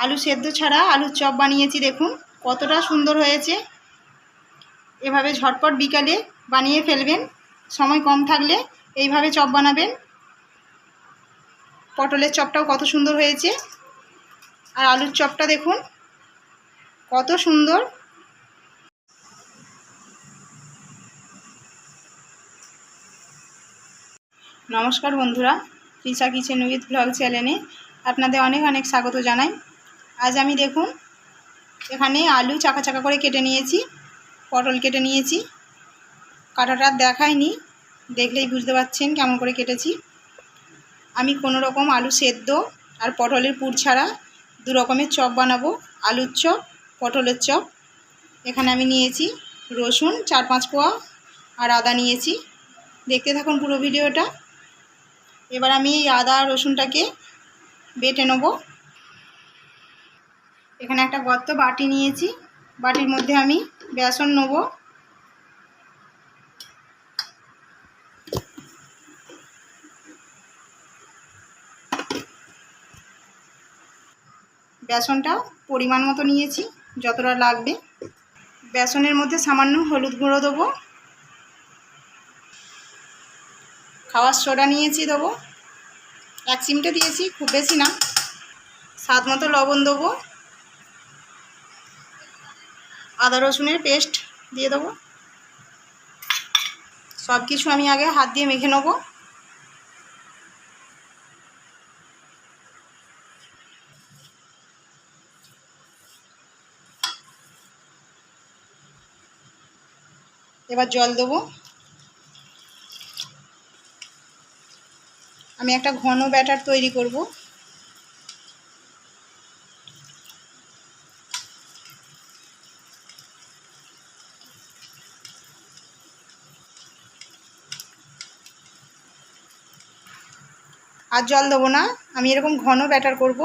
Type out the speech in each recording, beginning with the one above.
আলু সেদ্ধ ছাড়া আলুর চপ বানিয়েছি, দেখুন কতটা সুন্দর হয়েছে। এভাবে ঝটপট বিকালে বানিয়ে ফেলবেন, সময় কম থাকলে এইভাবে চপ বানাবেন। পটলের চপটাও কত সুন্দর হয়েছে, আর আলুর চপটা দেখুন কত সুন্দর। নমস্কার বন্ধুরা, তৃষা কিচেন উইথ ব্লগ চ্যানেলে আপনাদের অনেক অনেক স্বাগত জানাই। আজ আমি দেখুন এখানে আলু চাকা চাকা করে কেটে নিয়েছি, পটল কেটে নিয়েছি। কাটাটা দেখাইনি, দেখলেই বুঝতে পারছেন কেমন করে কেটেছি। আমি কোনো রকম আলু সেদ্ধ আর পটলের পুর ছাড়া দু রকমের চপ বানাবো, আলুর চপ, পটলের চপ। এখানে আমি নিয়েছি রসুন 4-5 কোয়া আর আদা নিয়েছি। দেখতে থাকুন পুরো ভিডিওটা। এবার আমি এই আদা রসুনটাকে বেটে নেব। এখানে একটা গর্ত বাটি নিয়েছি, বাটির মধ্যে আমি বেসন নেব। বেসনটা পরিমাণ মতো নিয়েছি, যতটা লাগবে। বেসনের মধ্যে সামান্য হলুদ গুঁড়ো দেবো, খাওয়ার সোডা নিয়েছি দেবো, 1 চিমটে দিয়েছি, খুব বেশি না। স্বাদ মতো লবণ দেবো, আদা রসুনের পেস্ট দিয়ে দেবো। সব কিছু আমি আগে হাত দিয়ে মেখে নেব। এবার জল দেবো। আমি একটা ঘন ব্যাটার তৈরি করব। আর জল দেবো না, আমি এরকম ঘন ব্যাটার করব।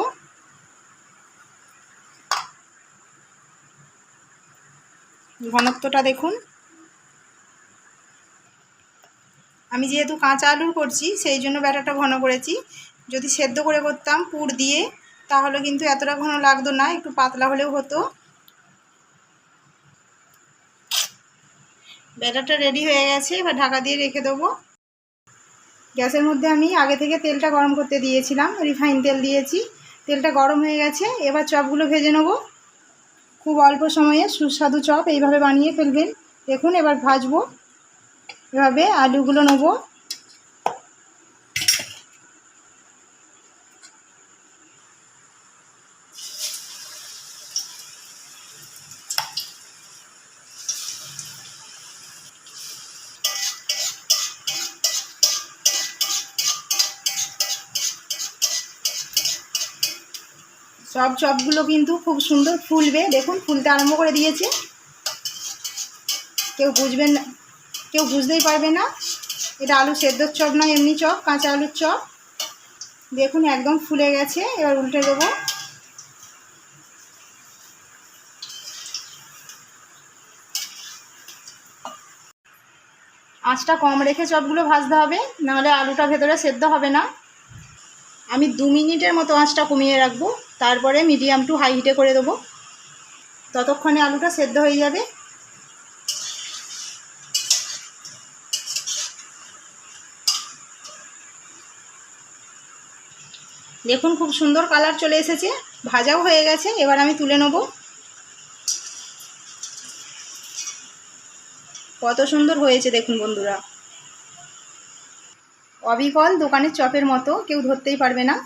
ঘনত্বটা দেখুন। আমি যেহেতু কাঁচা আলু করছি সেই জন্য ব্যাটারটা ঘন করেছি। যদি সেদ্ধ করে করতাম পুর দিয়ে তাহলে কিন্তু এতটা ঘন লাগতো না, একটু পাতলা হলেও হতো। ব্যাটারটা রেডি হয়ে গেছে, এবার ঢাকা দিয়ে রেখে দেবো। গ্যাসের মধ্যে আমি আগে থেকে তেলটা গরম করতে দিয়েছিলাম, রিফাইন তেল দিয়েছি। তেলটা গরম হয়ে গেছে, এবার চপগুলো ভেজে নেব। খুব অল্প সময়ে সুস্বাদু চপ এইভাবে বানিয়ে ফেলবেন। দেখুন এবার ভাজবো, এভাবে আলুগুলো নেব। সব চপগুলো কিন্তু খুব সুন্দর ফুলবে, দেখুন ফুলতে আরম্ভ করে দিয়েছে। কেউ বুঝবেন না, কেউ বুঝতেই পারবে না এটা আলু সেদ্ধর চপ নয়, এমনি চপ, কাঁচা আলুর চপ। দেখুন একদম ফুলে গেছে, এবার উল্টে দেবো। আঁচটা কম রেখে চপগুলো ভাজতে হবে, নাহলে আলুটা ভেতরে সেদ্ধ হবে না। আমি 2 মিনিটের মতো আঁচটা কমিয়ে রাখবো, তারপরে মিডিয়াম টু হাই হিটে করে দেবো। ততক্ষণে আলুটা সেদ্ধ হয়ে যাবে। দেখুন খুব সুন্দর কালার চলে এসেছে, ভাজাও হয়ে গেছে। এবার আমি তুলে নেব। কত সুন্দর হয়েছে দেখুন বন্ধুরা, অবিকল দোকানের চপের মতো, কেউ ধরতেই পারবে না।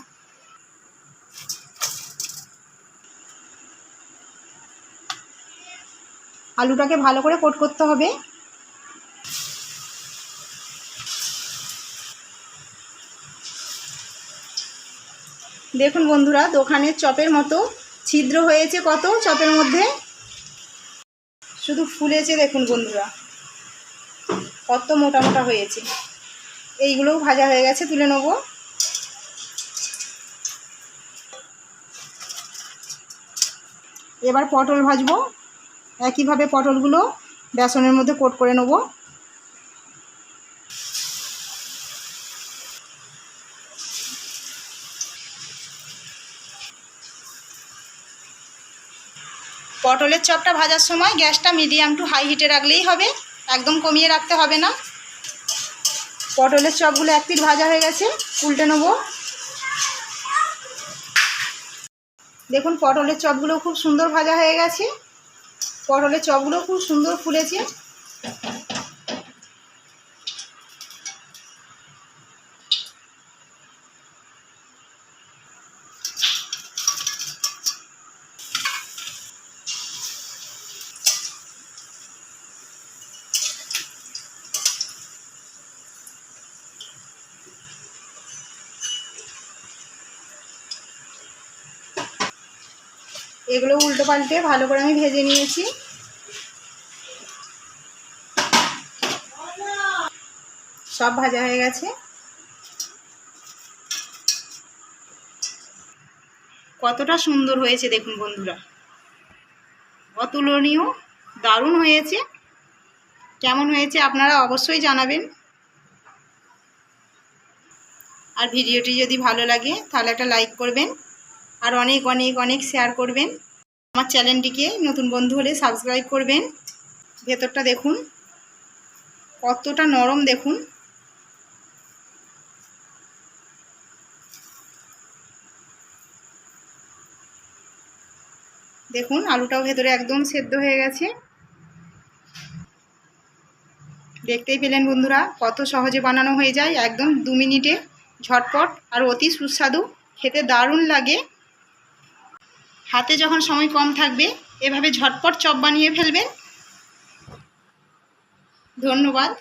আলুটাকে ভালো করে কোট করতে হবে। দেখুন বন্ধুরা, দোকানের চপের মতো ছিদ্র হয়েছে কত চপের মধ্যে, শুধু ফুলেছে। দেখুন বন্ধুরা কত মোটা মোটা হয়েছে। এইগুলোও ভাজা হয়ে গেছে, তুলে নেব। এবার পটল ভাজবো। একইভাবে পটলগুলো বেসনের মধ্যে কোট করে নেব। পটলের চপটা ভাজার সময় গ্যাসটা মিডিয়াম টু হাই হিটে রাখলেই হবে, একদম কমিয়ে রাখতে হবে না। পটলের চপগুলো এক পিঠ ভাজা হয়ে গেছে, উল্টে নেব। দেখুন পটলের চপগুলো খুব সুন্দর ভাজা হয়ে গেছে, পটলের চপগুলো খুব সুন্দর ফুলেছে। এগুলো উল্টো পাল্টে ভালো করে আমি ভেজে নিয়েছি। সব ভাজা হয়ে গেছে। কতটা সুন্দর হয়েছে দেখুন বন্ধুরা, অতুলনীয়, দারুণ হয়েছে। কেমন হয়েছে আপনারা অবশ্যই জানাবেন। আর ভিডিওটি যদি ভালো লাগে তাহলে একটা লাইক করবেন, আর অনেক অনেক অনেক শেয়ার করবেন। আমার চ্যানেলটিকে নতুন বন্ধু হলে সাবস্ক্রাইব করবেন। ভেতরটা দেখুন কতটা নরম, দেখুন। দেখুন আলুটাও ভেতরে একদম সেদ্ধ হয়ে গেছে। দেখতেই পেলেন বন্ধুরা, কত সহজে বানানো হয়ে যায়, একদম 2 মিনিটে, ঝটপট আর অতি সুস্বাদু, খেতে দারুণ লাগে। হাতে যখন সময় কম থাকবে এভাবে ঝটপট চপ বানিয়ে ফেলবেন। ধন্যবাদ।